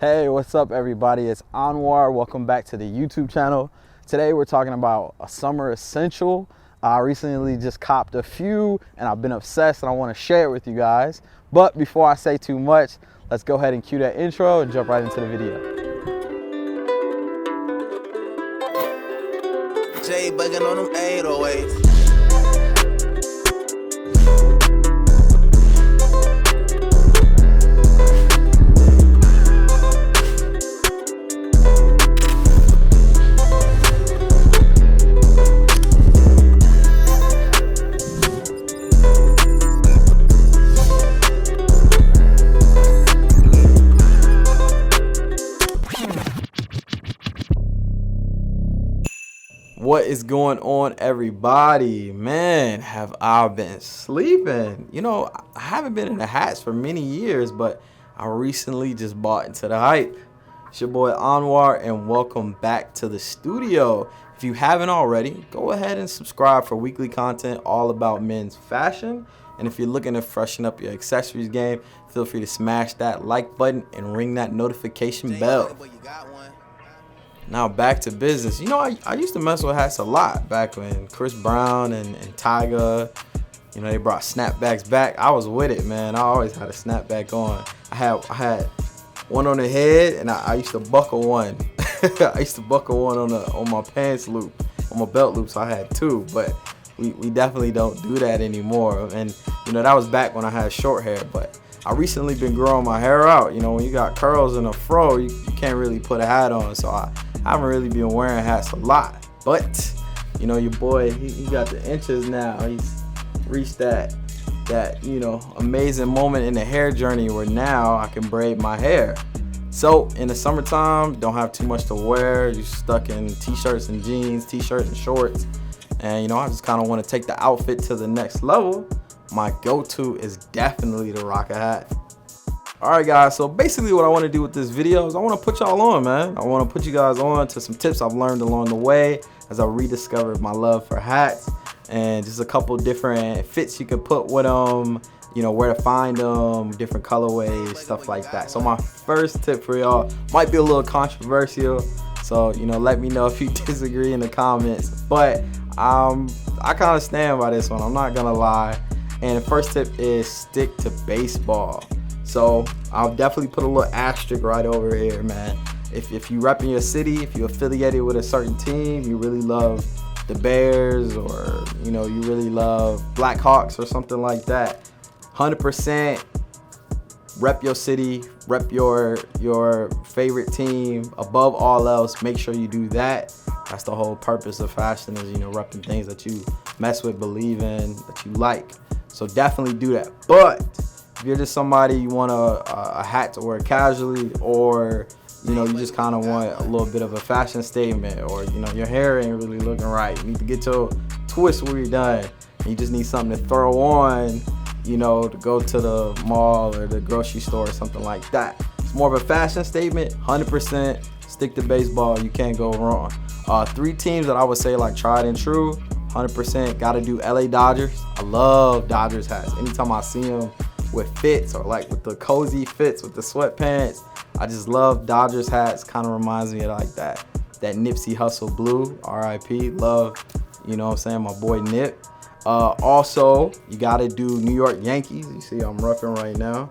Hey, what's up everybody? It's Anwar. Welcome back to the YouTube channel. Today we're talking about a summer essential. I recently just copped a few and I've been obsessed and I want to share it with you guys. But before I say too much, let's go ahead and cue that intro and jump right into the video. Buggin on them 808s. What is going on, everybody? Man, have I been sleeping? You know, I haven't been in the hats for many years, but I recently just bought into the hype. It's your boy Anwar, and welcome back to the studio. If you haven't already, go ahead and subscribe for weekly content all about men's fashion. And if you're looking to freshen up your accessories game, feel free to smash that like button and ring that notification bell. Now back to business. You know, I used to mess with hats a lot back when Chris Brown and Tyga, you know, they brought snapbacks back. I was with it, man. I always had a snapback on. I had one on the head, and I used to buckle one. I used to buckle one on my pants loop, on my belt loop. So I had two, but we definitely don't do that anymore. And you know, that was back when I had short hair, but I recently been growing my hair out. You know, when you got curls and a fro, you can't really put a hat on. So I haven't really been wearing hats a lot. But, you know, your boy, he got the inches now. He's reached that, you know, amazing moment in the hair journey where now I can braid my hair. So in the summertime, don't have too much to wear. You're stuck in t-shirts and jeans, t-shirt and shorts. And, you know, I just kind of want to take the outfit to the next level. My go-to is definitely to rock a hat. Alright guys, so basically what I want to do with this video is I want to put y'all on, man. I want to put you guys on to some tips I've learned along the way as I rediscovered my love for hats, and just a couple different fits you can put with them, you know, where to find them, different colorways, stuff like that. So my first tip for y'all might be a little controversial, so you know, let me know if you disagree in the comments, but I kind of stand by this one, I'm not gonna lie. And the first tip is stick to baseball. So I'll definitely put a little asterisk right over here, man. If you rep in your city, if you're affiliated with a certain team, you really love the Bears, or you know, you really love Blackhawks or something like that, 100% rep your city, rep your favorite team above all else. Make sure you do that. That's the whole purpose of fashion, is, you know, repping things that you mess with, believe in, that you like. So definitely do that. But if you're just somebody, you want a hat to wear casually, or you know, you just kind of want a little bit of a fashion statement, or you know, your hair ain't really looking right, you need to get your twist where you're done, and you just need something to throw on, you know, to go to the mall or the grocery store or something like that. It's more of a fashion statement. 100% stick to baseball, you can't go wrong. 3 teams that I would say like tried and true, 100% gotta do LA Dodgers. I love Dodgers hats. Anytime I see them with fits, or like with the cozy fits with the sweatpants, I just love Dodgers hats. Kind of reminds me of like that Nipsey Hussle blue, RIP. Love, you know what I'm saying, my boy Nip. Also, you gotta do New York Yankees. You see I'm roughing right now.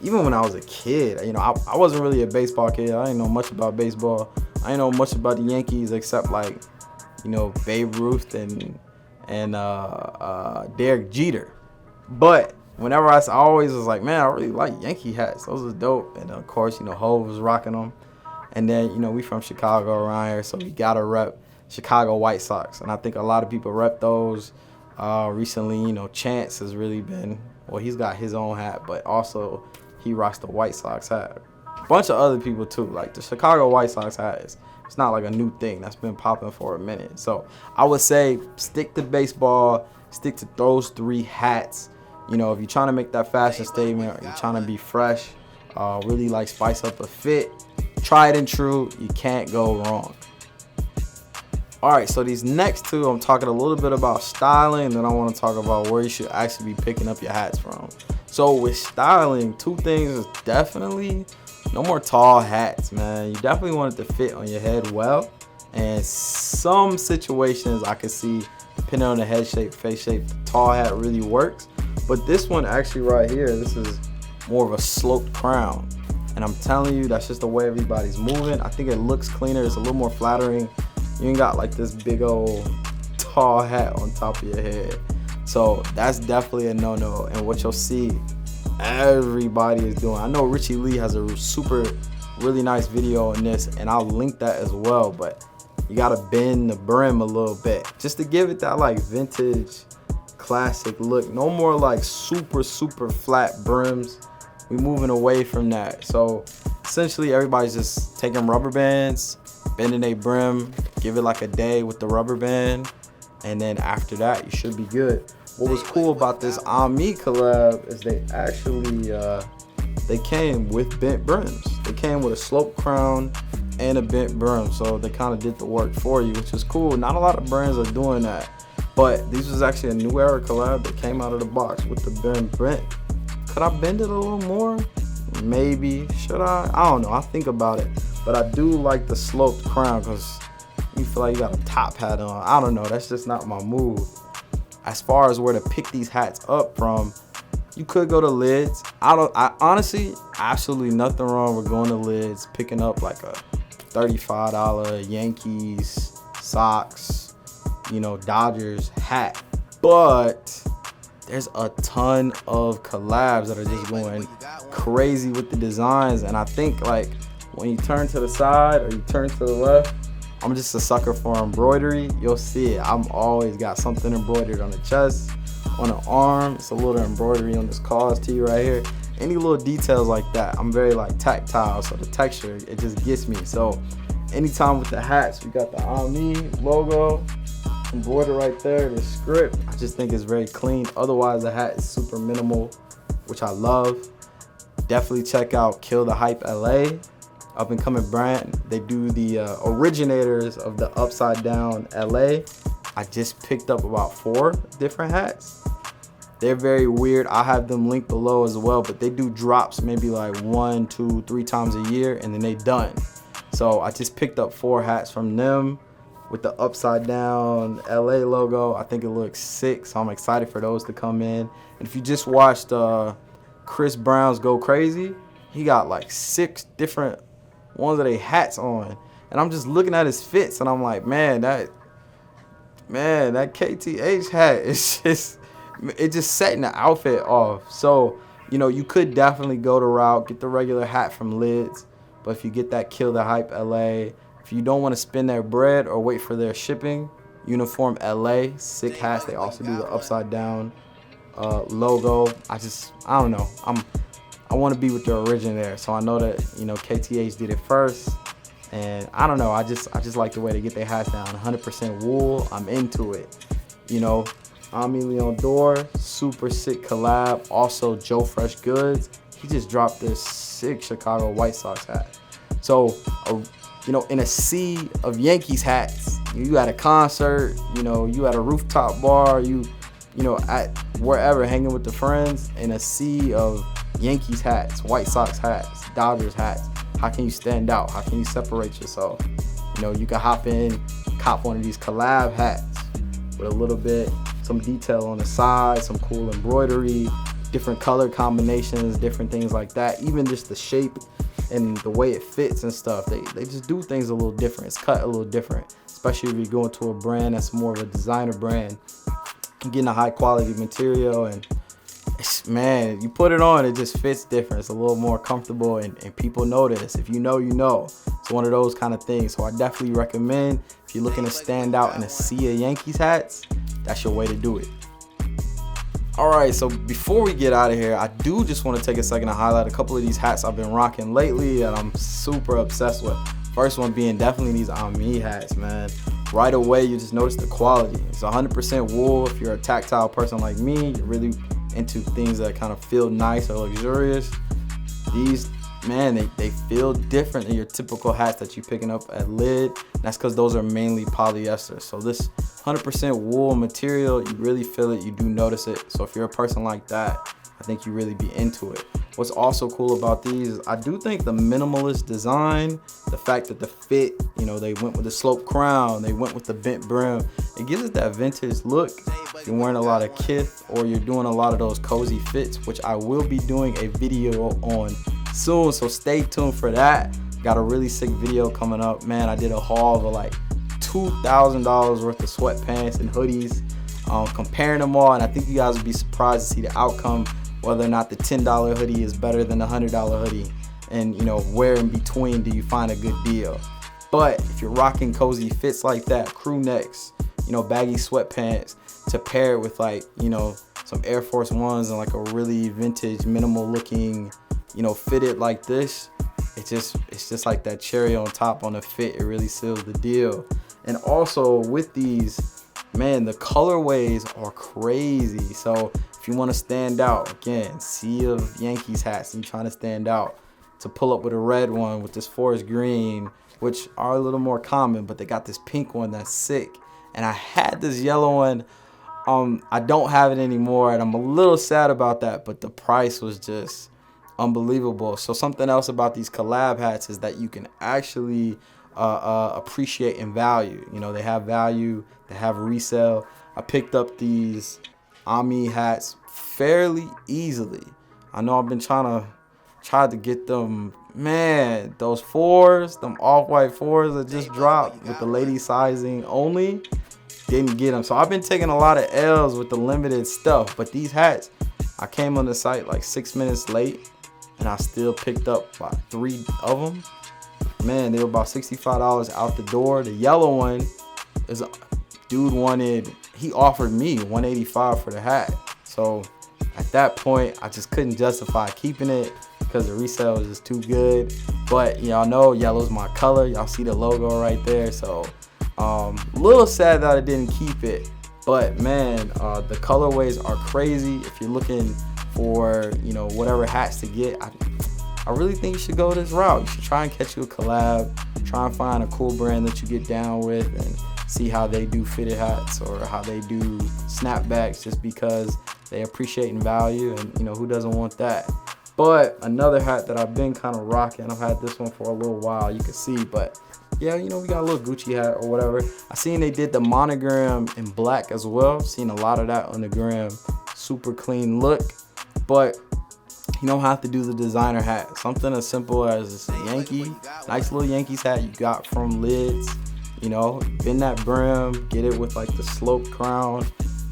Even when I was a kid, you know, I wasn't really a baseball kid. I didn't know much about baseball. I didn't know much about the Yankees except like, you know, Babe Ruth and Derek Jeter. But whenever I always was like, man, I really like Yankee hats. Those are dope. And of course, you know, Hov was rocking them. And then, you know, we from Chicago around here, so we gotta rep Chicago White Sox. And I think a lot of people rep those. Recently, you know, Chance has really been, well, he's got his own hat, but also he rocks the White Sox hat. A bunch of other people too, like the Chicago White Sox hat it's not like a new thing. That's been popping for a minute. So I would say stick to baseball, stick to those 3 hats. You know, if you're trying to make that fashion statement, or you're trying to be fresh, really like spice up a fit, try it and true, you can't go wrong. Alright, so these next 2, I'm talking a little bit about styling, and then I want to talk about where you should actually be picking up your hats from. So with styling, two things is definitely no more tall hats, man. You definitely want it to fit on your head well. And some situations I could see, depending on the head shape, face shape, the tall hat really works. But this one actually right here, this is more of a sloped crown. And I'm telling you, that's just the way everybody's moving. I think it looks cleaner. It's a little more flattering. You ain't got like this big old tall hat on top of your head. So that's definitely a no-no. And what you'll see, everybody is doing. I know Richie Lee has a really nice video on this, and I'll link that as well. But you gotta bend the brim a little bit just to give it that like vintage, classic look. No more like super flat brims. We moving away from that. So essentially everybody's just taking rubber bands, bending a brim, give it like a day with the rubber band, and then after that you should be good. What was cool about this Ami collab is they actually they came with bent brims. They came with a sloped crown and a bent brim, so they kind of did the work for you, which is cool. Not a lot of brands are doing that, but this was actually a new era collab that came out of the box with the brim bent. Could I bend it a little more? Maybe. Should I? I don't know. I'll think about it. But I do like the sloped crown because you feel like you got a top hat on. I don't know. That's just not my move. As far as where to pick these hats up from, you could go to Lids. I honestly, absolutely nothing wrong with going to Lids, picking up like a $35 Yankees, Sox, Dodgers hat. But there's a ton of collabs that are just going crazy with the designs. And I think like when you turn to the side or you turn to the left, I'm just a sucker for embroidery. You'll see it. I'm always got something embroidered on the chest, on the arm. It's a little embroidery on this cause tee right here. Any little details like that. I'm very like tactile, so the texture, it just gets me. So anytime with the hats, we got the Ami logo embroidered right there, the script. I just think it's very clean. Otherwise, the hat is super minimal, which I love. Definitely check out Kill the Hype LA. Up and coming brand. They do the originators of the upside down LA. I just picked up about 4 different hats. They're very weird. I'll have them linked below as well, but they do drops maybe like 1, 2, 3 times a year, and then they done. So I just picked up 4 hats from them with the upside down LA logo. I think it looks sick, so I'm excited for those to come in. And if you just watched Chris Brown's Go Crazy, he got like 6 different ones of their hats on, and I'm just looking at his fits, and I'm like, man, that KTH hat is just setting the outfit off. So you could definitely go the route, get the regular hat from Lids, but if you get that Kill the Hype LA, if you don't want to spend their bread or wait for their shipping, Uniform LA, sick hats. They also do the upside down logo. I don't know. I want to be with the originator, so I know that KTH did it first, and I don't know. I just like the way they get their hats down. 100% wool. I'm into it. Ami Leon Dor, super sick collab. Also Joe Fresh Goods. He just dropped this sick Chicago White Sox hat. So in a sea of Yankees hats, you at a concert, you at a rooftop bar, you at wherever hanging with the friends, in a sea of Yankees hats, White Sox hats, Dodgers hats. How can you stand out? How can you separate yourself? You can hop in, cop one of these collab hats with a little bit, some detail on the side, some cool embroidery, different color combinations, different things like that. Even just the shape and the way it fits and stuff. They just do things a little different. It's cut a little different, especially if you go into a brand that's more of a designer brand. You're getting a high quality material, and you put it on, it just fits different. It's a little more comfortable, and people notice. If you know, It's one of those kind of things. So I definitely recommend, if you're looking to stand out in a sea of Yankees hats, that's your way to do it. All right, so before we get out of here, I do just want to take a second to highlight a couple of these hats I've been rocking lately that I'm super obsessed with. First one being definitely these Ami hats, man. Right away, you just notice the quality. It's 100% wool. If you're a tactile person like me, you're really into things that kind of feel nice or luxurious. These, man, they feel different than your typical hats that you're picking up at Lid. That's because those are mainly polyester. So this 100% wool material, you really feel it, you do notice it. So if you're a person like that, I think you really be into it. What's also cool about these is I do think the minimalist design, the fact that the fit, you know, they went with the sloped crown, they went with the bent brim, it gives it that vintage look. If you're wearing a lot of kith or you're doing a lot of those cozy fits, which I will be doing a video on soon, so stay tuned for that. Got a really sick video coming up. Man, I did a haul of like $2,000 worth of sweatpants and hoodies, comparing them all, and I think you guys would be surprised to see the outcome, whether or not the $10 hoodie is better than the $100 hoodie, and you know, where in between do you find a good deal. But if you're rocking cozy fits like that, crew necks, you know, baggy sweatpants, to pair it with like, you know, some Air Force Ones and like a really vintage minimal looking, you know, fitted like this, it's just like that cherry on top on the fit. It really seals the deal. And also with these, man, the colorways are crazy. So if you want to stand out, again, sea of Yankees hats, and you're trying to stand out, to pull up with a red one with this forest green, which are a little more common, but they got this pink one that's sick. And I had this yellow one. I don't have it anymore, and I'm a little sad about that, but the price was just unbelievable. So something else about these collab hats is that you can actually appreciate in value. You know, they have value, they have resale. I picked up these Imani hats fairly easily. I know I've been trying to get them, man, those fours, them off-white fours that just dropped with the lady sizing only, didn't get them. So I've been taking a lot of L's with the limited stuff, but these hats, I came on the site like 6 minutes late and I still picked up about 3 of them. Man, they were about $65 out the door. The yellow one is, dude he offered me $185 for the hat. So at that point, I just couldn't justify keeping it because the resale was just too good. But y'all know yellow's my color. Y'all see the logo right there. So a little sad that I didn't keep it. But man, the colorways are crazy. If you're looking for, you know, whatever hats to get, I really think you should go this route. You should try and catch you a collab, try and find a cool brand that you get down with, and see how they do fitted hats or how they do snapbacks, just because they appreciate in value, and you know, who doesn't want that. But another hat that I've been kind of rocking, I've had this one for a little while, you can see, but yeah, you know, we got a little Gucci hat or whatever. I seen they did the monogram in black as well. Seen a lot of that on the gram. Super clean look, but you don't have to do the designer hat. Something as simple as a Yankee, nice little Yankees hat you got from Lids. You know, bend that brim, get it with like the sloped crown,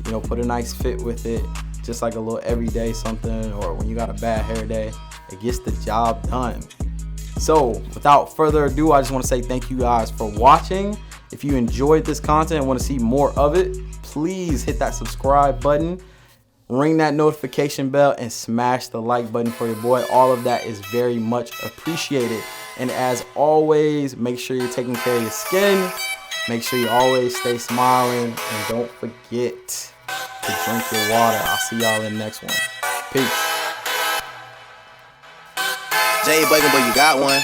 you know, put a nice fit with it, just like a little everyday something, or when you got a bad hair day, it gets the job done. So without further ado, I just want to say thank you guys for watching. If you enjoyed this content and want to see more of it, please hit that subscribe button, ring that notification bell, and smash the like button for your boy. All of that is very much appreciated. And as always, make sure you're taking care of your skin. Make sure you always stay smiling, and don't forget to drink your water. I'll see y'all in the next one. Peace. Buggin, but you got one.